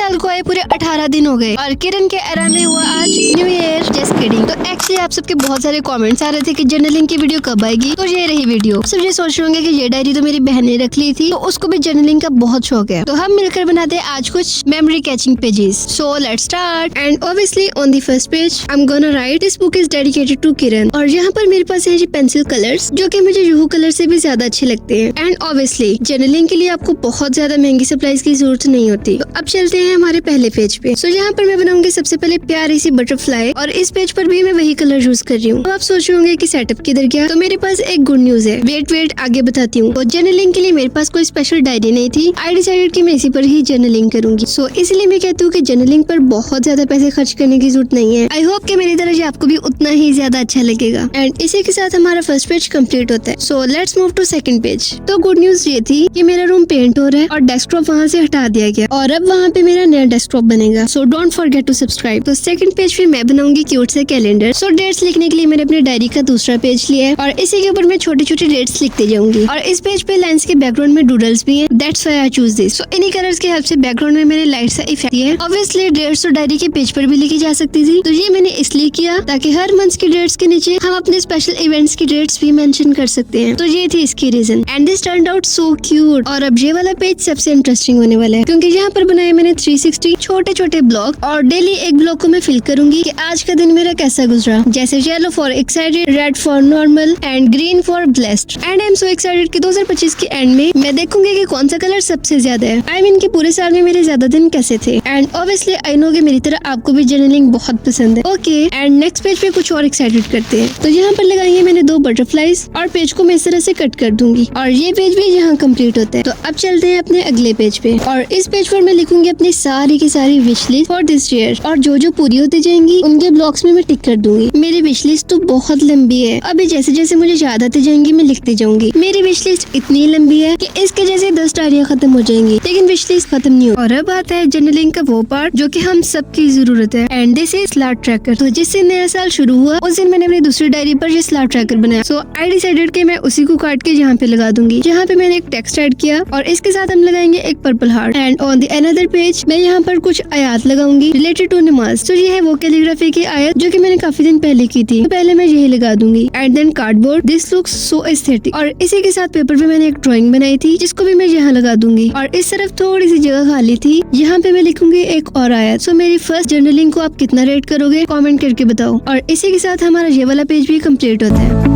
साल को आए पूरे 18 दिन हो गए और किरण के एरा में हुआ आज न्यू ईयर। Just kidding. तो एक्चुअली आप सबके बहुत सारे कमेंट्स आ रहे थे कि जर्नलिंग की वीडियो कब आएगी, तो ये रही वीडियो। सब ये सोच रहे होंगे कि ये डायरी तो मेरी बहन ने रख ली थी, तो उसको भी जर्नलिंग का बहुत शौक है, तो हम मिलकर बनाते हैं आज कुछ memory catching pages. So let's start. And obviously on the first page I am gonna write this book is dedicated to Kiran. और यहाँ पर मेरे पास है ये पेंसिल कलर्स जो कि मुझे रूह कलर से भी ज्यादा अच्छे लगते हैं। एंड ऑब्वियसली जर्नलिंग के लिए आपको बहुत ज्यादा महंगी सप्लाईज की जरूरत नहीं होती। तो अब चलते हैं हमारे पहले पेज पे। सो यहाँ पर मैं बनाऊंगी सबसे पहले प्यारी सी बटरफ्लाई, और इस पेज पर भी मैं वही कलर यूज कर रही हूँ। अब आप सोच रहे होंगे कि सेटअप किधर गया, तो मेरे पास एक गुड न्यूज है। वेट आगे बताती हूँ। तो जर्नलिंग के लिए मेरे पास कोई स्पेशल डायरी नहीं थी। आई डिसाइडेड कि मैं इसी पर ही जर्नलिंग करूंगी। सो इसलिए मैं कहती हूँ कि जर्नलिंग पर बहुत ज्यादा पैसे खर्च करने की जरूरत नहीं है। आई होप कि मेरी तरह आपको भी उतना ही ज्यादा अच्छा लगेगा। एंड इसी के साथ हमारा फर्स्ट पेज कंप्लीट होता है। So let's move to second page. तो गुड न्यूज ये थी कि मेरा रूम पेंट हो रहा है और डेस्कटॉप वहाँ से हटा दिया गया और अब वहाँ पे मेरा नया डेस्कटॉप बनेगा। So don't forget to subscribe. तो सेकंड पेज पे मैं बनाऊंगी क्यूट से कैलेंडर। सो डेट्स लिखने के लिए मैंने अपने डायरी का दूसरा पेज लिया है और इसी के ऊपर मैं छोटी छोटी डेट्स लिखते जाऊंगी। और इस पेज पे लाइंस के बैकग्राउंड में डूडल्स भी हैं। That's why I choose this. So इन्हीं कलर्स की हेल्प से बैकग्राउंड में मैंने लाइट सा इफेक्ट दिया है। ऑब्वियसली डेट्स तो डायरी के पेज पर भी लिखी जा सकती थी, तो ये मैंने इसलिए किया ताकि हर मंथ की डेट्स के नीचे हम अपने स्पेशल इवेंट्स की डेट्स भी मेंशन कर सकते हैं। तो ये थी इसकी reason. And this turned out so cute. और अब ये वाला पेज सबसे इंटरेस्टिंग होने वाला है, क्योंकि यहाँ पर बनाए मैंने 360 छोटे छोटे ब्लॉक, और डेली एक ब्लॉक को मैं फिल करूंगी कि आज का दिन मेरा कैसा गुजरा। जैसे yellow for excited, red for normal and green for blessed. And I am so excited कि 2025 के एंड में मैं देखूंगी कि कौन सा कलर सबसे ज्यादा है। आई मीन कि पूरे साल में मेरे ज्यादा दिन कैसे थे। एंड ऑब्वियसली आई नो कि मेरी तरह आपको भी जर्नलिंग बहुत पसंद है। ओके, एंड नेक्स्ट पेज पे कुछ और एक्साइटेड करते हैं। तो यहाँ पर लगाएंगे मैंने 2 बटरफ्लाईज और पेज को मैं इस तरह से कट कर दूंगी और ये पेज भी यहाँ कंप्लीट होता है। तो अब चलते हैं अपने अगले पेज पे, और इस पेज पर मैं लिखूंगी अपनी सारी की सारी wish list for this year, और जो पूरी होती जाएंगी उनके ब्लॉक्स में मैं टिक कर दूंगी। मेरी विश लिस्ट तो बहुत लंबी है, अभी जैसे जैसे मुझे याद आती जाएंगी मैं लिखती जाऊंगी। मेरी विश लिस्ट इतनी लंबी है कि इसके जैसे 10 डायरियां खत्म हो जाएंगी, लेकिन विश लिस्ट खत्म नहीं हो। और अब आता है जर्नलिंग का वो पार्ट जो कि हम सबकी जरूरत है, and this is slot tracker. तो जिस दिन नया साल शुरू हुआ उस दिन मैंने अपनी दूसरी डायरी पर ये स्लॉट ट्रैकर बनाया। सो आई डिसाइडेड कि मैं उसी को काट के यहाँ पे लगा दूंगी, जहाँ पे मैंने एक टेक्स्ट ऐड किया और इसके साथ हम लगाएंगे एक purple heart. And on the another page मैं यहाँ पर कुछ आयात लगाऊंगी रिलेटेड टू नमाज। तो ये है वो कैलीग्राफी की आयत जो कि मैंने काफी दिन पहले की थी, तो पहले मैं यही लगा दूंगी। And then cardboard, this looks so aesthetic. और इसी के साथ पेपर पे मैंने एक ड्राइंग बनाई थी जिसको भी मैं यहाँ लगा दूंगी। और इस तरफ थोड़ी सी जगह खाली थी, यहाँ पे मैं लिखूंगी एक और आयत। सो मेरी फर्स्ट जर्नलिंग को आप कितना रेट करोगे कमेंट करके बताओ। और इसी के साथ हमारा ये वाला पेज भी कंप्लीट होता है।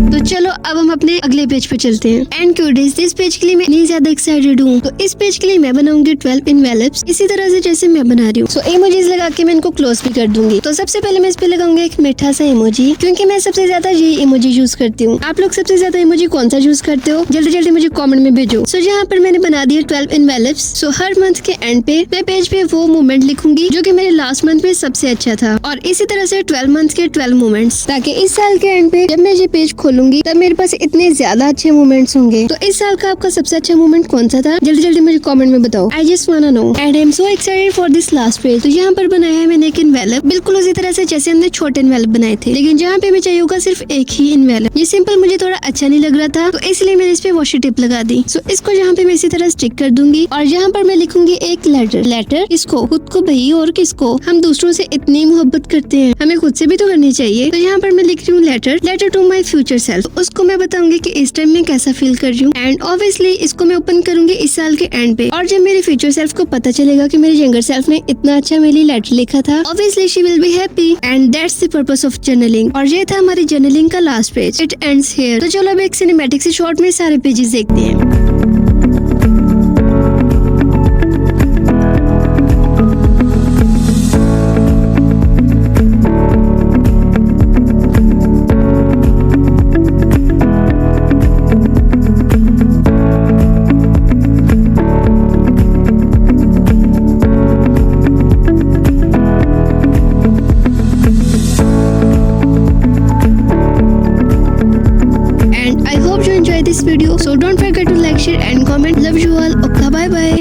तो चलो अब हम अपने अगले पेज पे चलते हैं। एंड क्यूटीज, इस पेज के लिए मैं इतनी ज्यादा एक्साइटेड हूँ। तो इस पेज के लिए मैं बनाऊंगी 12 इनवेलप्स इसी तरह से जैसे मैं बना रही हूँ। सो इमोजीज लगा के मैं इनको क्लोज भी कर दूंगी। तो सबसे पहले मैं इस पे लगाऊंगी एक मीठा सा इमोजी, क्योंकि मैं सबसे ज्यादा यही इमोजी यूज करती हूँ। आप लोग सबसे ज्यादा इमोजी कौन सा यूज करते हो, जल्दी जल्दी मुझे कॉमेंट में भेजो। सो यहाँ पर मैंने बना दिया 12 इनवेलप्स। सो हर मंथ के एंड पे मैं पेज पे वो मोमेंट लिखूंगी जो कि मेरे लास्ट मंथ में सबसे अच्छा था, और इसी तरह से 12 मंथ के 12 मोमेंट्स, ताकि इस साल के एंड पे जब मैं ये पेज खोलूंगी तब मेरे पास इतने ज्यादा अच्छे मोमेंट्स होंगे। तो इस साल का आपका सबसे अच्छा मोमेंट कौन सा था, जल्दी जल्दी मुझे कमेंट में बताओ। I just wanna know. And I am so excited for this last page. तो यहाँ पर बनाया है मैंने एक इनवेलप, बिल्कुल उसी तरह से जैसे हमने छोटे इनवेलप बनाए थे, लेकिन जहाँ पे मैं चाहिए होगा सिर्फ एक ही इनवेलप। ये सिंपल मुझे थोड़ा अच्छा नहीं लग रहा था, तो इसलिए मैंने इस पे वॉशी टिप लगा दी। सो इसको यहाँ पे मैं इसी तरह स्टिक कर दूंगी, और यहाँ पर मैं लिखूंगी एक लेटर किसको, खुद को भाई, और किसको, हम दूसरों से इतनी मोहब्बत करते हैं, हमें खुद से भी तो करनी चाहिए। तो यहाँ पर मैं लिख रही हूँ letter to my future self. उसको मैं बताऊंगी कि इस टाइम में कैसा फील कर रही हूँ। एंड ऑब्वियसली इसको मैं ओपन करूंगी इस साल के एंड पे, और जब मेरे फ्यूचर सेल्फ को पता चलेगा कि मेरे यंगर सेल्फ ने इतना अच्छा मेरे लिए लेटर लिखा था, obviously she will be happy. And that's the purpose of journaling. और ये था हमारी जर्नलिंग का last page. It ends here. तो चलो अब एक सिनेमैटिक से शॉर्ट में सारे पेजेस देखते हैं। This video, so don't forget to like, share and comment. Love you all. Okay, bye bye.